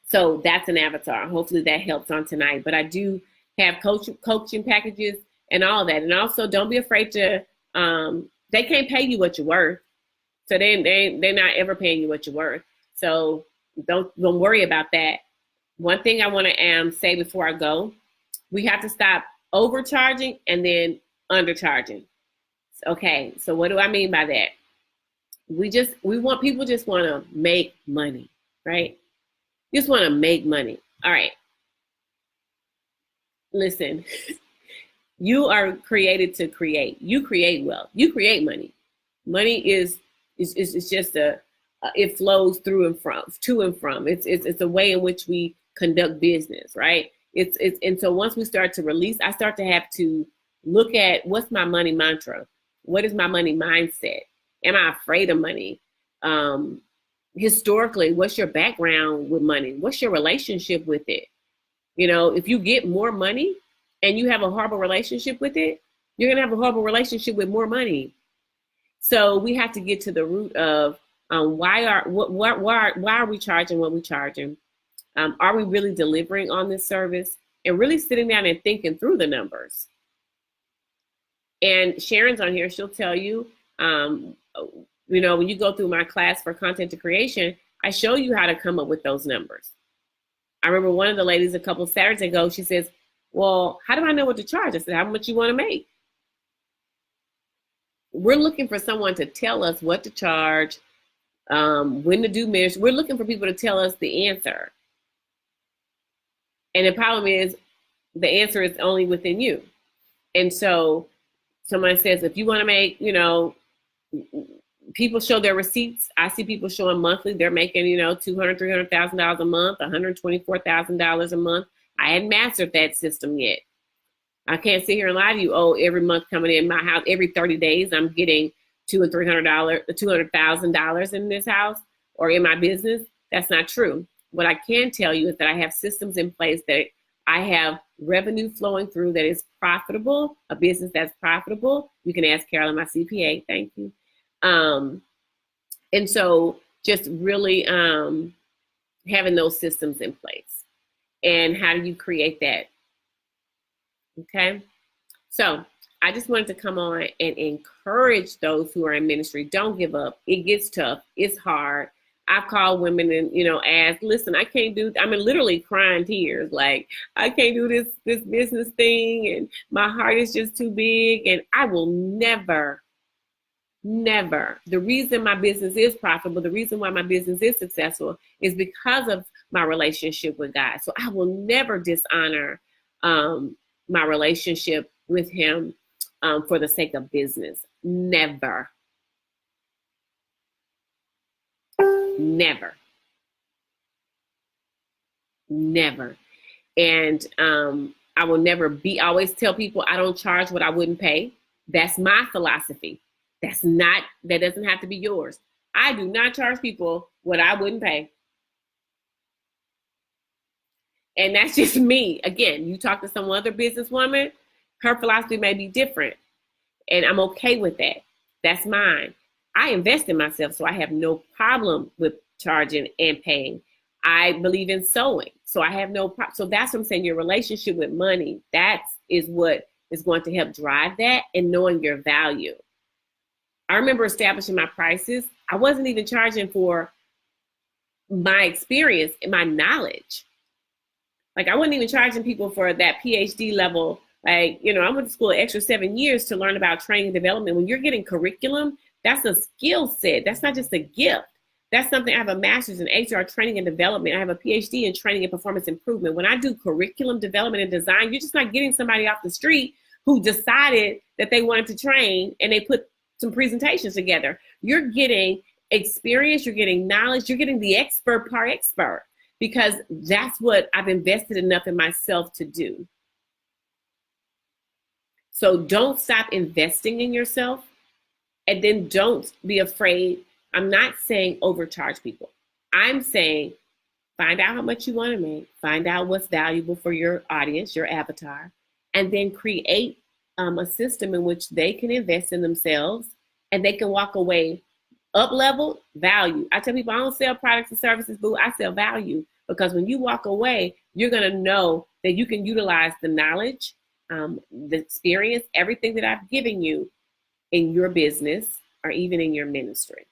So that's an avatar. Hopefully that helps on tonight. But I do have coaching packages and all that. And also don't be afraid to, they can't pay you what you're worth. So they're not ever paying you what you're worth. So don't worry about that. one thing I want to say before I go, we have to stop overcharging and then undercharging. Okay, so what do I mean by that? People just want to make money, right? Just want to make money. All right. Listen, you are created to create. You create wealth. You create money. Money is just it flows through and from, to and from. It's a way in which we conduct business, right? And so once we start to release, I start to have to look at what's my money mantra. What is my money mindset? Am I afraid of money? Historically, what's your background with money? What's your relationship with it? You know, if you get more money and you have a horrible relationship with it, you're going to have a horrible relationship with more money. So we have to get to the root of why are we charging what we're charging? Are we really delivering on this service? And really sitting down and thinking through the numbers. And Sharon's on here, she'll tell you, you know, when you go through my class for content to creation, I show you how to come up with those numbers. I remember one of the ladies a couple of Saturdays ago, she says, well, how do I know what to charge? I said, how much you want to make? We're looking for someone to tell us what to charge, when to do measures. We're looking for people to tell us the answer. And the problem is the answer is only within you. And so someone says, if you want to make, you know, people show their receipts. I see people showing monthly. They're making, you know, $200,000, $300,000 a month, $124,000 a month. I hadn't mastered that system yet. I can't sit here and lie to you. Oh, every month coming in my house, every 30 days, I'm getting $200,000 in this house or in my business. That's not true. What I can tell you is that I have systems in place that I have revenue flowing through that is profitable, a business that's profitable. You can ask Carolyn, my CPA. Thank you. And so just really having those systems in place. And how do you create that? Okay. So I just wanted to come on and encourage those who are in ministry. Don't give up. It gets tough. It's hard. I've called women and, you know, asked, listen, I can't do, I mean, literally crying tears. Like, I can't do this business thing and my heart is just too big. And I will never. The reason my business is profitable, the reason why my business is successful is because of my relationship with God. So I will never dishonor my relationship with him for the sake of business. Never. And I will never I always tell people I don't charge what I wouldn't pay. That's my philosophy. That doesn't have to be yours. I do not charge people what I wouldn't pay. And that's just me. Again, you talk to some other businesswoman, her philosophy may be different. And I'm okay with that. That's mine. I invest in myself, so I have no problem with charging and paying. I believe in sowing, so I have no problem. So that's what I'm saying, your relationship with money, that is what is going to help drive that, and knowing your value. I remember establishing my prices. I wasn't even charging for my experience and my knowledge. Like, I wasn't even charging people for that PhD level. Like, you know, I went to school an extra 7 years to learn about training and development. When you're getting curriculum, that's a skill set. That's not just a gift. That's something. I have a master's in HR training and development. I have a PhD in training and performance improvement. When I do curriculum development and design, you're just not getting somebody off the street who decided that they wanted to train and they put some presentations together. You're getting experience, you're getting knowledge, you're getting the expert par expert, because that's what I've invested enough in myself to do. So don't stop investing in yourself, and then don't be afraid. I'm not saying overcharge people. I'm saying find out how much you want to make, find out what's valuable for your audience, your avatar, and then create a system in which they can invest in themselves and they can walk away up level value. I tell people I don't sell products and services, boo. I sell value, because when you walk away, you're going to know that you can utilize the knowledge, the experience, everything that I've given you in your business or even in your ministry.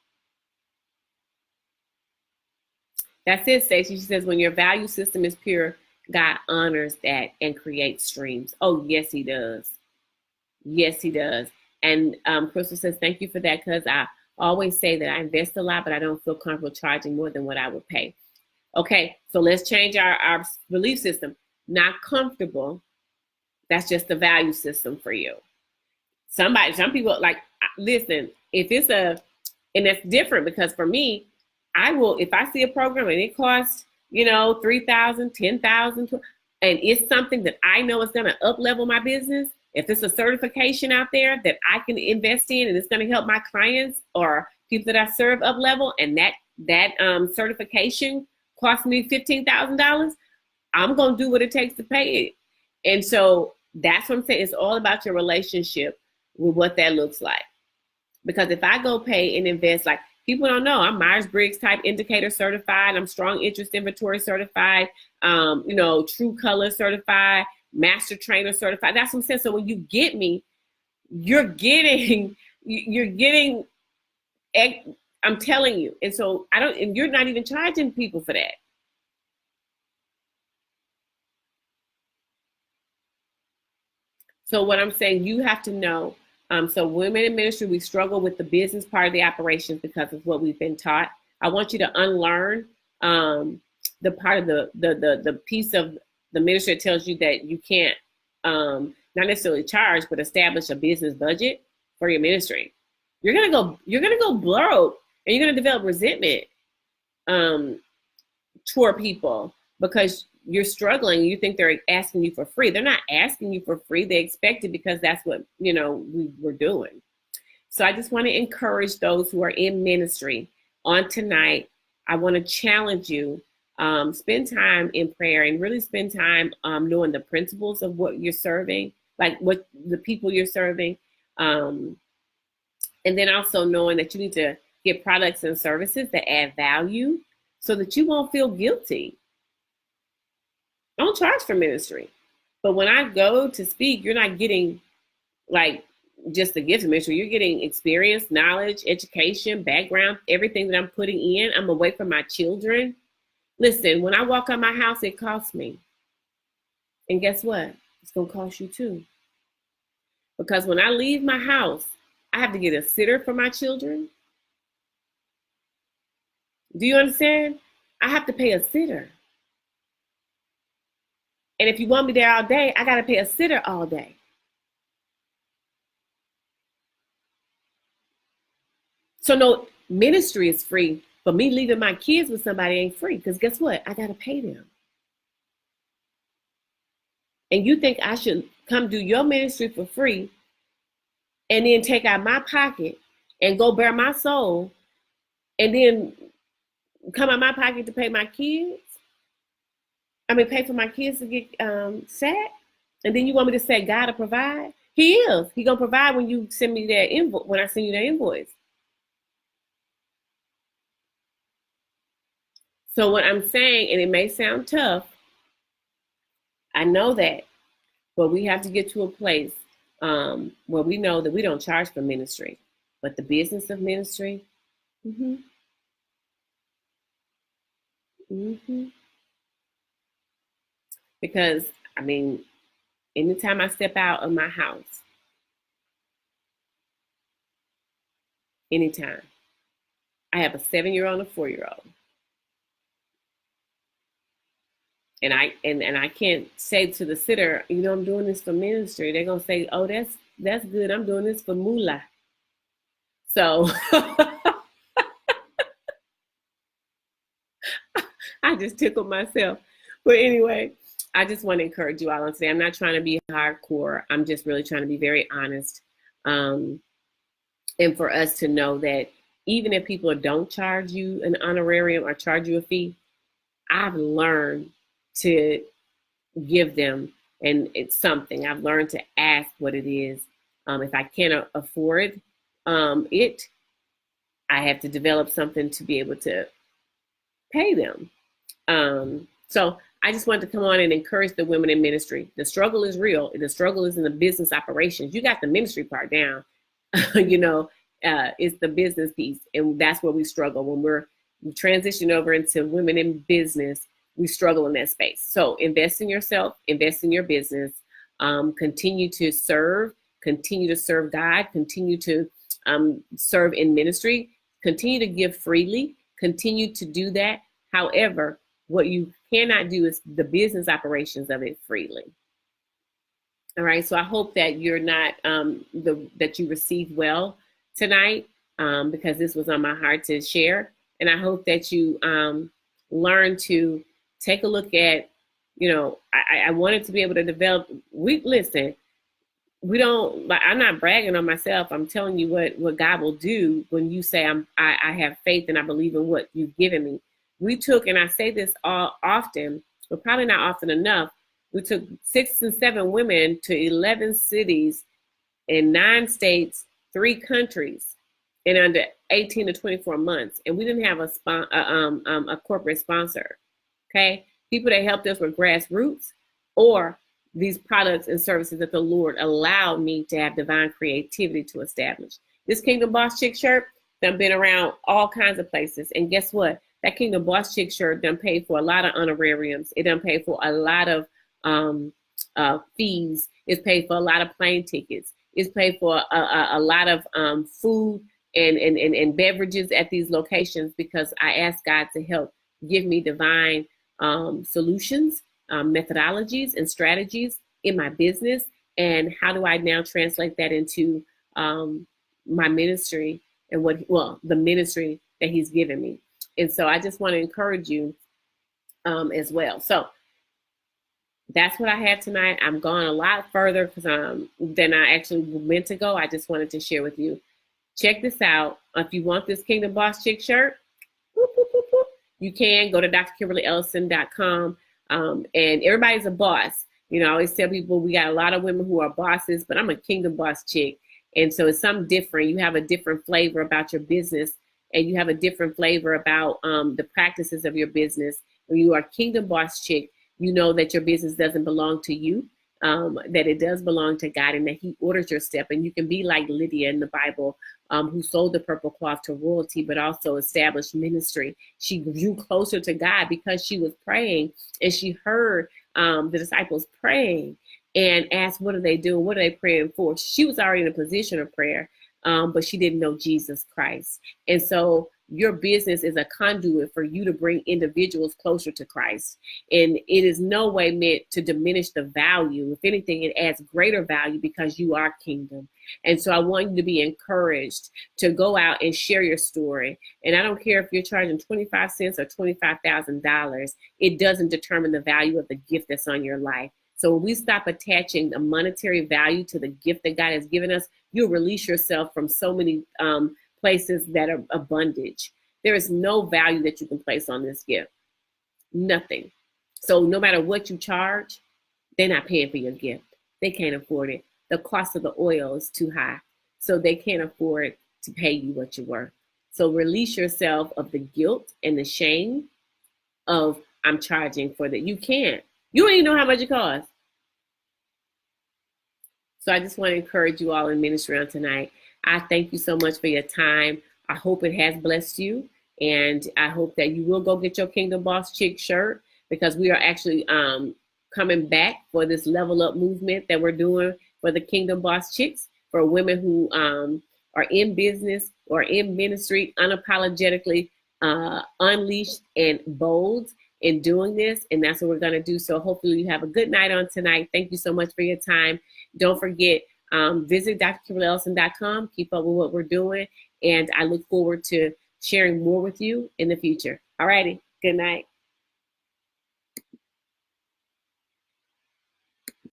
That's it, Stacey. She says, when your value system is pure, God honors that and creates streams. Oh, yes, he does. Yes, he does. And Crystal says, thank you for that, because I always say that I invest a lot, but I don't feel comfortable charging more than what I would pay. Okay, so let's change our belief system. Not comfortable. That's just the value system for you. Some people like, listen, and that's different, because for me, I will, if I see a program and it costs, $3,000, $10,000, and it's something that I know is going to up level my business. If it's a certification out there that I can invest in and it's going to help my clients or people that I serve up level, and that certification cost me $15,000, I'm going to do what it takes to pay it. And so that's what I'm saying. It's all about your relationship with what that looks like. Because if I go pay and invest, like, people don't know, I'm Myers-Briggs type indicator certified. I'm strong interest inventory certified, True Color certified, master trainer certified. That's what I'm saying. So when you get me, you're getting, I'm telling you. And so and you're not even charging people for that. So what I'm saying, you have to know. So women in ministry, we struggle with the business part of the operations because of what we've been taught. I want you to unlearn the part of the piece of the ministry that tells you that you can't not necessarily charge, but establish a business budget for your ministry. You're gonna go broke, and you're gonna develop resentment toward people because you're struggling. You think they're asking you for free. They're not asking you for free. They expect it because that's what, we're doing. So I just want to encourage those who are in ministry on tonight. I want to challenge you, spend time in prayer and really spend time knowing the principles of what you're serving, like what the people you're serving. And then also knowing that you need to get products and services that add value so that you won't feel guilty. Don't charge for ministry. But when I go to speak, you're not getting like just the gift of ministry. You're getting experience, knowledge, education, background, everything that I'm putting in. I'm away from my children. Listen, when I walk out my house, it costs me. And guess what? It's going to cost you too. Because when I leave my house, I have to get a sitter for my children. Do you understand? I have to pay a sitter. And if you want me there all day, I got to pay a sitter all day. So no, ministry is free, but me leaving my kids with somebody ain't free, because guess what? I got to pay them. And you think I should come do your ministry for free and then take out my pocket and go bare my soul and then come out my pocket to pay my kids? Pay for my kids to get set, and then you want me to say God will provide? He is. He gonna provide when you send me that invoice. When I send you that invoice. So what I'm saying, and it may sound tough, I know that, but we have to get to a place where we know that we don't charge for ministry, but the business of ministry. Because, anytime I step out of my house, anytime, I have a 7-year-old and a 4-year-old. And I can't say to the sitter, I'm doing this for ministry. They're going to say, oh, that's good. I'm doing this for moolah. So I just tickled myself. But anyway, I just want to encourage you all and say, I'm not trying to be hardcore. I'm just really trying to be very honest. And for us to know that even if people don't charge you an honorarium or charge you a fee, I've learned to give them, and it's something. I've learned to ask what it is. If I can't afford it, I have to develop something to be able to pay them. So I just wanted to come on and encourage the women in ministry. The struggle is real. The struggle is in the business operations. You got the ministry part down. It's the business piece. And that's where we struggle when we're transition over into women in business, we struggle in that space. So invest in yourself, invest in your business, continue to serve God, continue to serve in ministry, continue to give freely, continue to do that. However, what you cannot do is the business operations of it freely. All right. So I hope that you're not, that you received well tonight, because this was on my heart to share. And I hope that you learn to take a look at, I wanted to be able to develop, I'm not bragging on myself. I'm telling you what God will do when you say I have faith and I believe in what you've given me. We took, and I say this all often, but probably not often enough, we took 6 and 7 women to 11 cities in 9 states, 3 countries in under 18 to 24 months. And we didn't have a corporate sponsor, okay? People that helped us were grassroots or these products and services that the Lord allowed me to have divine creativity to establish. This Kingdom Boss Chick shirt done been around all kinds of places. And guess what? That Kingdom Boss Chick shirt done paid for a lot of honorariums. It done paid for a lot of fees. It's paid for a lot of plane tickets. It's paid for a lot of food and beverages at these locations, because I asked God to help give me divine solutions, methodologies and strategies in my business. And how do I now translate that into my ministry and the ministry that he's given me. And so I just want to encourage you as well. So that's what I had tonight. I'm going a lot further than I actually meant to go. I just wanted to share with you. Check this out. If you want this Kingdom Boss Chick shirt, you can go to drkimberlyellison.com. And everybody's a boss. I always tell people we got a lot of women who are bosses, but I'm a Kingdom Boss Chick. And so it's something different. You have a different flavor about your business, and you have a different flavor about the practices of your business. When you are Kingdom Boss Chick, you know that your business doesn't belong to you, that it does belong to God, and that he orders your step. And you can be like Lydia in the Bible, who sold the purple cloth to royalty, but also established ministry. She grew closer to God because she was praying, and she heard the disciples praying and asked, what are they doing? What are they praying for? She was already in a position of prayer, but she didn't know Jesus Christ. And so your business is a conduit for you to bring individuals closer to Christ. And it is no way meant to diminish the value. If anything, it adds greater value because you are kingdom. And so I want you to be encouraged to go out and share your story. And I don't care if you're charging 25 cents or $25,000, it doesn't determine the value of the gift that's on your life. So when we stop attaching the monetary value to the gift that God has given us, you'll release yourself from so many places that are of bondage. There is no value that you can place on this gift. Nothing. So no matter what you charge, they're not paying for your gift. They can't afford it. The cost of the oil is too high. So they can't afford to pay you what you're worth. So release yourself of the guilt and the shame of I'm charging for that. You can't. You don't even know how much it costs. So I just want to encourage you all in ministry on tonight. I thank you so much for your time. I hope it has blessed you. And I hope that you will go get your Kingdom Boss Chick shirt, because we are actually coming back for this level up movement that we're doing for the Kingdom Boss Chicks, for women who are in business or in ministry, unapologetically unleashed and bold in doing this. And that's what we're going to do. So hopefully you have a good night on tonight. Thank you so much for your time. Don't forget, visit drkimberlyellison.com. Keep up with what we're doing. And I look forward to sharing more with you in the future. All righty. Good night.